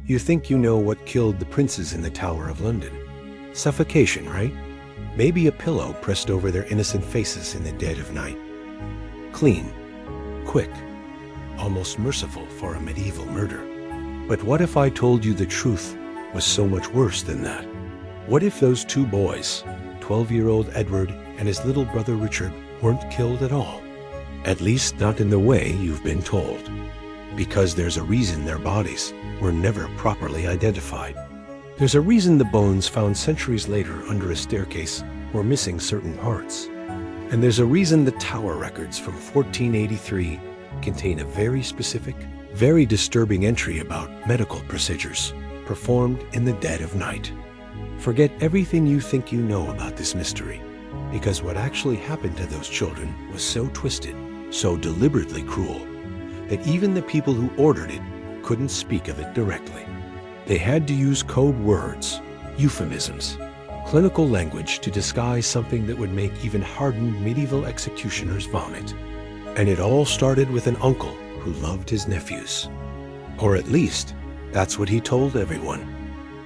You think you know what killed the princes in the Tower of London. Suffocation, right? Maybe a pillow pressed over their innocent faces in the dead of night. Clean, quick, almost merciful for a medieval murder. But what if I told you the truth was so much worse than that? What if those two boys, 12-year-old Edward and his little brother Richard, weren't killed at all? At least not in the way you've been told. Because there's a reason their bodies were never properly identified. There's a reason the bones found centuries later under a staircase were missing certain parts. And there's a reason the tower records from 1483 contain a very specific, very disturbing entry about medical procedures performed in the dead of night. Forget everything you think you know about this mystery, because what actually happened to those children was so twisted, so deliberately cruel, that even the people who ordered it couldn't speak of it directly. They had to use code words, euphemisms, clinical language to disguise something that would make even hardened medieval executioners vomit. And it all started with an uncle who loved his nephews. Or at least, that's what he told everyone.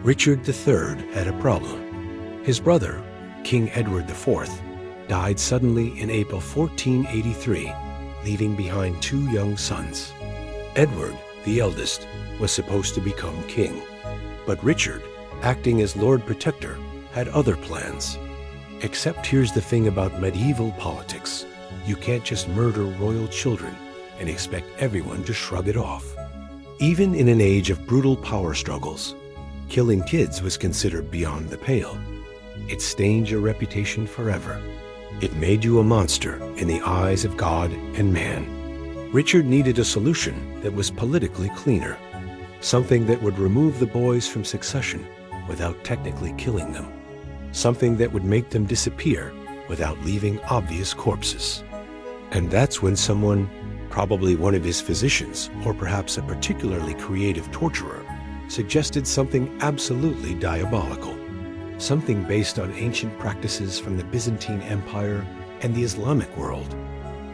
Richard III had a problem. His brother, King Edward IV, died suddenly in April 1483, leaving behind two young sons. Edward, the eldest, was supposed to become king. But Richard, acting as Lord Protector, had other plans. Except here's the thing about medieval politics. You can't just murder royal children and expect everyone to shrug it off. Even in an age of brutal power struggles, killing kids was considered beyond the pale. It stained your reputation forever. It made you a monster in the eyes of God and man. Richard needed a solution that was politically cleaner, something that would remove the boys from succession without technically killing them, something that would make them disappear without leaving obvious corpses. And that's when someone, probably one of his physicians or perhaps a particularly creative torturer, suggested something absolutely diabolical. Something based on ancient practices from the Byzantine Empire and the Islamic world.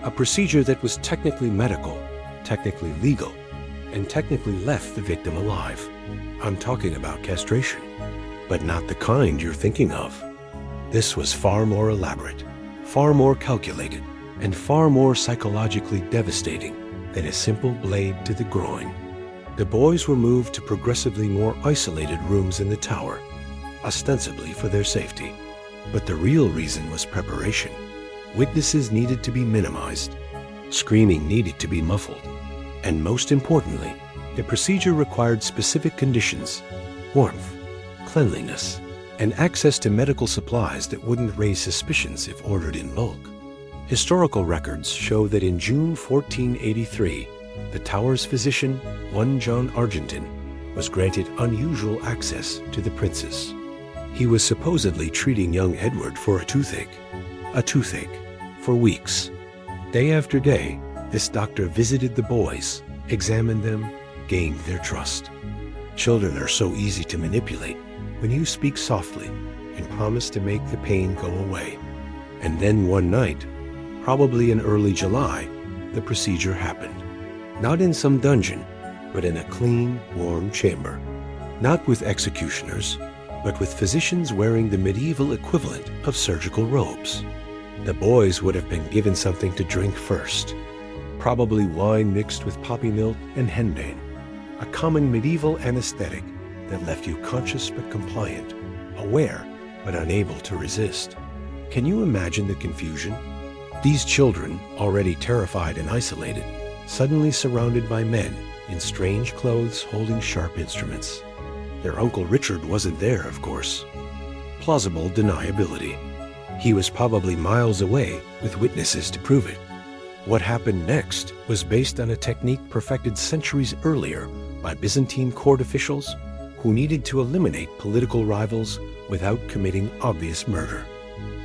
A procedure that was technically medical, technically legal, and technically left the victim alive. I'm talking about castration, but not the kind you're thinking of. This was far more elaborate, far more calculated, and far more psychologically devastating than a simple blade to the groin. The boys were moved to progressively more isolated rooms in the tower, ostensibly for their safety. But the real reason was preparation. Witnesses needed to be minimized. Screaming needed to be muffled. And most importantly, the procedure required specific conditions: warmth, cleanliness, and access to medical supplies that wouldn't raise suspicions if ordered in bulk. Historical records show that in June 1483, the tower's physician, one John Argenton, was granted unusual access to the princes. He was supposedly treating young Edward for a toothache for weeks. Day after day, this doctor visited the boys, examined them, gained their trust. Children are so easy to manipulate when you speak softly and promise to make the pain go away. And then one night, probably in early July, the procedure happened. Not in some dungeon, but in a clean, warm chamber. Not with executioners, but with physicians wearing the medieval equivalent of surgical robes. The boys would have been given something to drink first, probably wine mixed with poppy milk and henbane, a common medieval anesthetic that left you conscious but compliant, aware but unable to resist. Can you imagine the confusion? These children, already terrified and isolated, suddenly surrounded by men in strange clothes holding sharp instruments. Their Uncle Richard wasn't there, of course. Plausible deniability. He was probably miles away with witnesses to prove it. What happened next was based on a technique perfected centuries earlier by Byzantine court officials who needed to eliminate political rivals without committing obvious murder.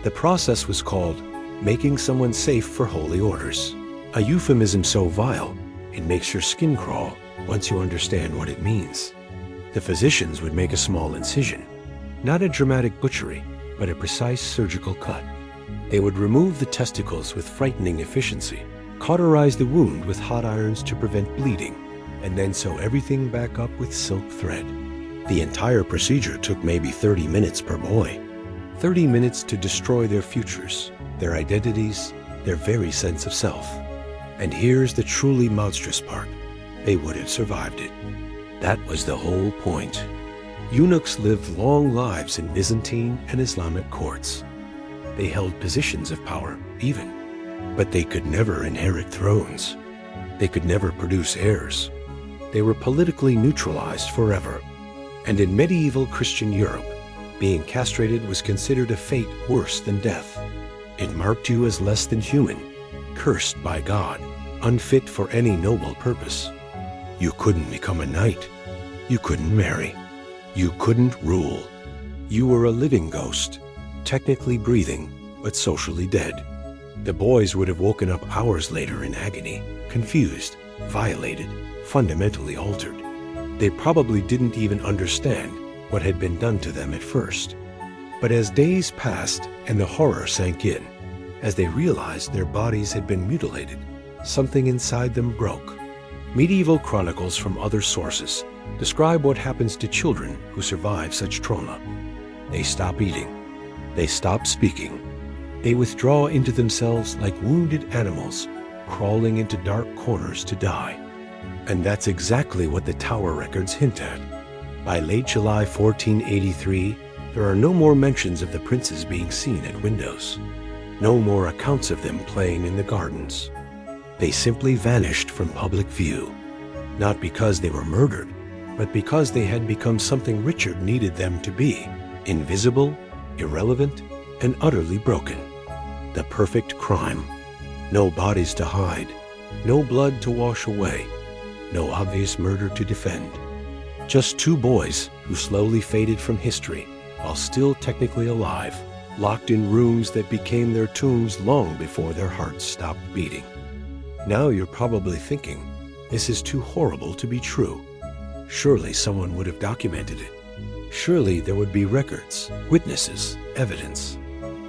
The process was called making someone safe for holy orders, a euphemism so vile it makes your skin crawl once you understand what it means. The physicians would make a small incision, not a dramatic butchery, but a precise surgical cut. They would remove the testicles with frightening efficiency, cauterize the wound with hot irons to prevent bleeding, and then sew everything back up with silk thread. The entire procedure took maybe 30 minutes per boy. 30 minutes to destroy their futures, their identities, their very sense of self. And here's the truly monstrous part. They would have survived it. That was the whole point. Eunuchs lived long lives in Byzantine and Islamic courts. They held positions of power, even. But they could never inherit thrones. They could never produce heirs. They were politically neutralized forever. And in medieval Christian Europe, being castrated was considered a fate worse than death. It marked you as less than human, cursed by God, unfit for any noble purpose. You couldn't become a knight. You couldn't marry. You couldn't rule. You were a living ghost, technically breathing, but socially dead. The boys would have woken up hours later in agony, confused, violated, fundamentally altered. They probably didn't even understand what had been done to them at first. But as days passed and the horror sank in, as they realized their bodies had been mutilated, something inside them broke. Medieval chronicles from other sources describe what happens to children who survive such trauma. They stop eating. They stop speaking. They withdraw into themselves like wounded animals, crawling into dark corners to die. And that's exactly what the Tower records hint at. By late July 1483, there are no more mentions of the princes being seen at windows. No more accounts of them playing in the gardens. They simply vanished from public view, not because they were murdered, but because they had become something Richard needed them to be: invisible, irrelevant, and utterly broken. The perfect crime. No bodies to hide, no blood to wash away, no obvious murder to defend. Just two boys who slowly faded from history while still technically alive, locked in rooms that became their tombs long before their hearts stopped beating. Now you're probably thinking, this is too horrible to be true. Surely someone would have documented it. Surely there would be records, witnesses, evidence.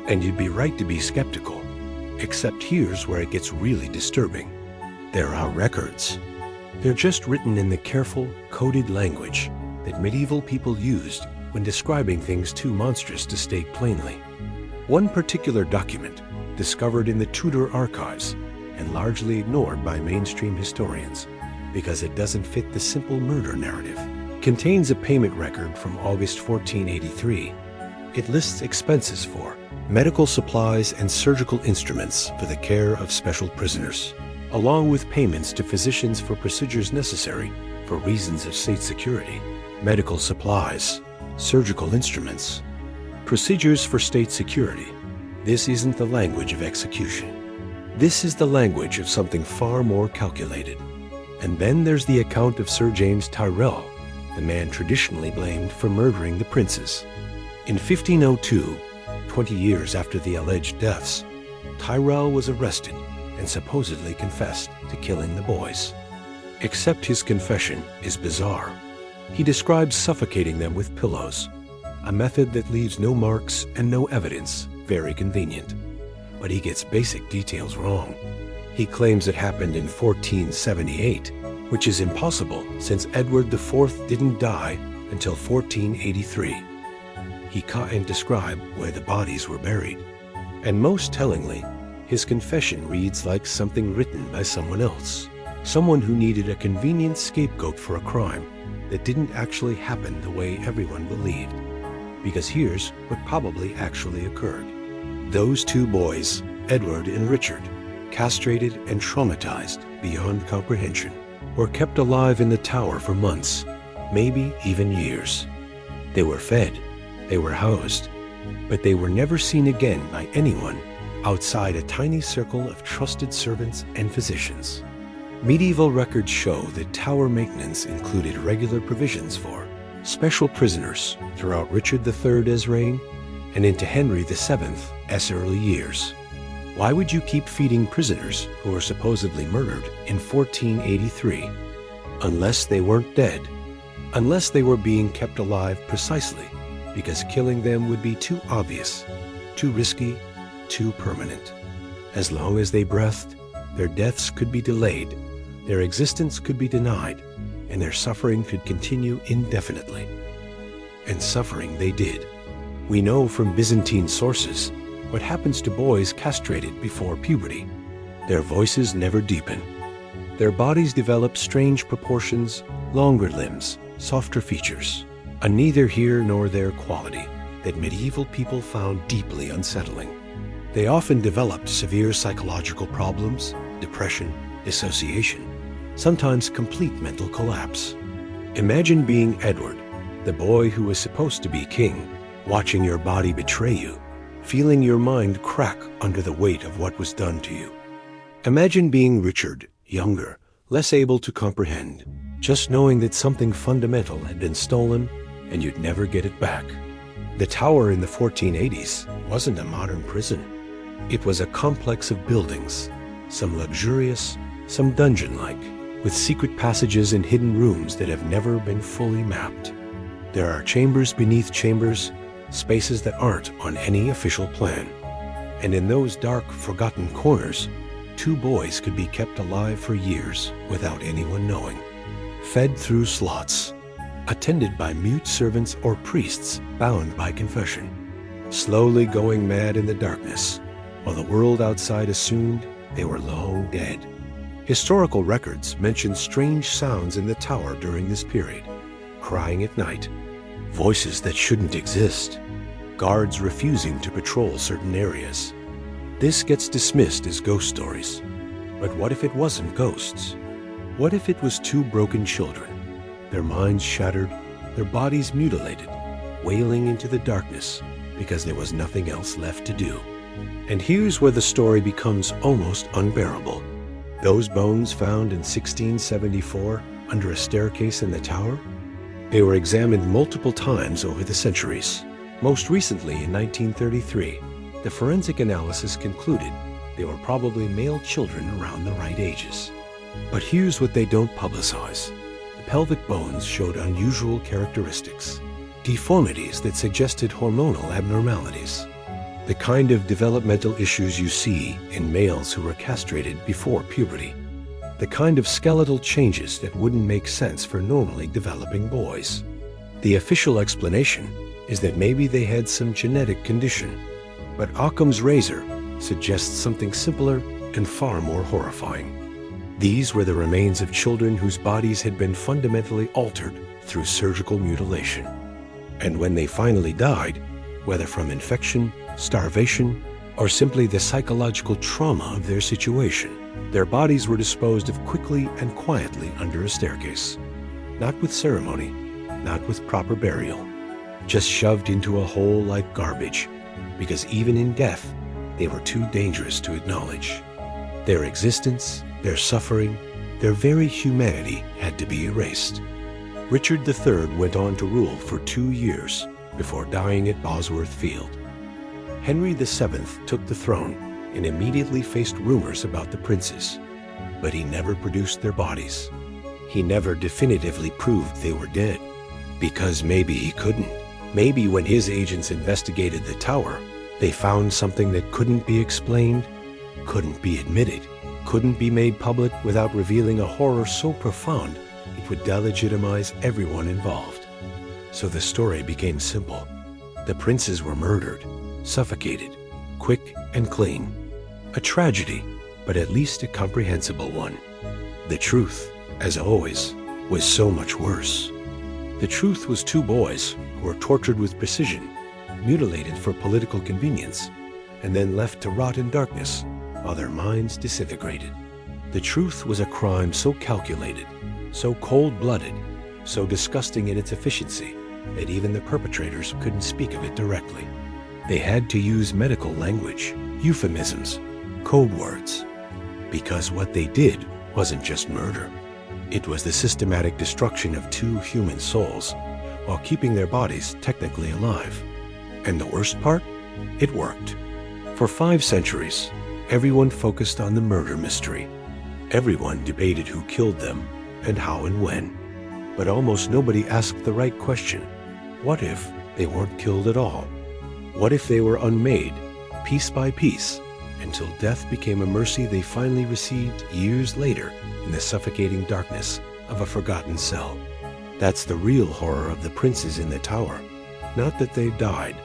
And you'd be right to be skeptical. Except here's where it gets really disturbing. There are records. They're just written in the careful, coded language that medieval people used when describing things too monstrous to state plainly. One particular document, discovered in the Tudor archives and largely ignored by mainstream historians because it doesn't fit the simple murder narrative, contains a payment record from August 1483. It lists expenses for medical supplies and surgical instruments for the care of special prisoners, along with payments to physicians for procedures necessary for reasons of state security. Medical supplies, surgical instruments, procedures for state security. This isn't the language of execution. This is the language of something far more calculated. And then there's the account of Sir James Tyrrell, the man traditionally blamed for murdering the princes. In 1502, 20 years after the alleged deaths, Tyrrell was arrested and supposedly confessed to killing the boys. Except his confession is bizarre. He describes suffocating them with pillows, a method that leaves no marks and no evidence, very convenient. But he gets basic details wrong. He claims it happened in 1478, which is impossible since Edward IV didn't die until 1483. He can't describe where the bodies were buried. And most tellingly, his confession reads like something written by someone else, someone who needed a convenient scapegoat for a crime that didn't actually happen the way everyone believed. Because here's what probably actually occurred. Those two boys, Edward and Richard, castrated and traumatized beyond comprehension, were kept alive in the tower for months, maybe even years. They were fed, they were housed, but they were never seen again by anyone outside a tiny circle of trusted servants and physicians. Medieval records show that tower maintenance included regular provisions for special prisoners throughout Richard III's reign and into Henry VII's early years. Why would you keep feeding prisoners who were supposedly murdered in 1483? Unless they weren't dead. Unless they were being kept alive precisely because killing them would be too obvious, too risky, too permanent. As long as they breathed, their deaths could be delayed, their existence could be denied, and their suffering could continue indefinitely. And suffering they did. We know from Byzantine sources what happens to boys castrated before puberty. Their voices never deepen. Their bodies develop strange proportions, longer limbs, softer features, a neither here nor there quality that medieval people found deeply unsettling. They often developed severe psychological problems, depression, dissociation, sometimes complete mental collapse. Imagine being Edward, the boy who was supposed to be king, watching your body betray you, feeling your mind crack under the weight of what was done to you. Imagine being Richard, younger, less able to comprehend, just knowing that something fundamental had been stolen and you'd never get it back. The tower in the 1480s wasn't a modern prison. It was a complex of buildings, some luxurious, some dungeon-like, with secret passages and hidden rooms that have never been fully mapped. There are chambers beneath chambers, spaces that aren't on any official plan. And in those dark, forgotten corners, 2 boys could be kept alive for years without anyone knowing, fed through slots, attended by mute servants or priests bound by confession, slowly going mad in the darkness, while the world outside assumed they were long dead. Historical records mention strange sounds in the tower during this period, crying at night, voices that shouldn't exist, guards refusing to patrol certain areas. This gets dismissed as ghost stories. But what if it wasn't ghosts? What if it was 2 broken children, their minds shattered, their bodies mutilated, wailing into the darkness because there was nothing else left to do? And here's where the story becomes almost unbearable. Those bones found in 1674 under a staircase in the tower? They were examined multiple times over the centuries. Most recently, in 1933, the forensic analysis concluded they were probably male children around the right ages. But here's what they don't publicize. The pelvic bones showed unusual characteristics, deformities that suggested hormonal abnormalities, the kind of developmental issues you see in males who were castrated before puberty, the kind of skeletal changes that wouldn't make sense for normally developing boys. The official explanation is that maybe they had some genetic condition, but Occam's razor suggests something simpler and far more horrifying. These were the remains of children whose bodies had been fundamentally altered through surgical mutilation. And when they finally died, whether from infection, starvation, or simply the psychological trauma of their situation, their bodies were disposed of quickly and quietly under a staircase. Not with ceremony, not with proper burial, just shoved into a hole like garbage, because even in death, they were too dangerous to acknowledge. Their existence, their suffering, their very humanity had to be erased. Richard III went on to rule for 2 years before dying at Bosworth Field. Henry VII took the throne and immediately faced rumors about the princes, but he never produced their bodies. He never definitively proved they were dead, because maybe he couldn't. Maybe when his agents investigated the tower, they found something that couldn't be explained, couldn't be admitted, couldn't be made public without revealing a horror so profound it would delegitimize everyone involved. So the story became simple. The princes were murdered, suffocated, quick and clean. A tragedy, but at least a comprehensible one. The truth, as always, was so much worse. The truth was 2 boys who were tortured with precision, mutilated for political convenience, and then left to rot in darkness while their minds disintegrated. The truth was a crime so calculated, so cold-blooded, so disgusting in its efficiency that even the perpetrators couldn't speak of it directly. They had to use medical language, euphemisms, code words, because what they did wasn't just murder. It was the systematic destruction of 2 human souls while keeping their bodies technically alive. And the worst part? It worked. For 5 centuries, everyone focused on the murder mystery. Everyone debated who killed them and how and when. But almost nobody asked the right question. What if they weren't killed at all? What if they were unmade, piece by piece, until death became a mercy they finally received years later in the suffocating darkness of a forgotten cell. That's the real horror of the princes in the tower. Not that they died,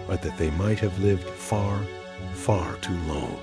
but that they might have lived far, far too long.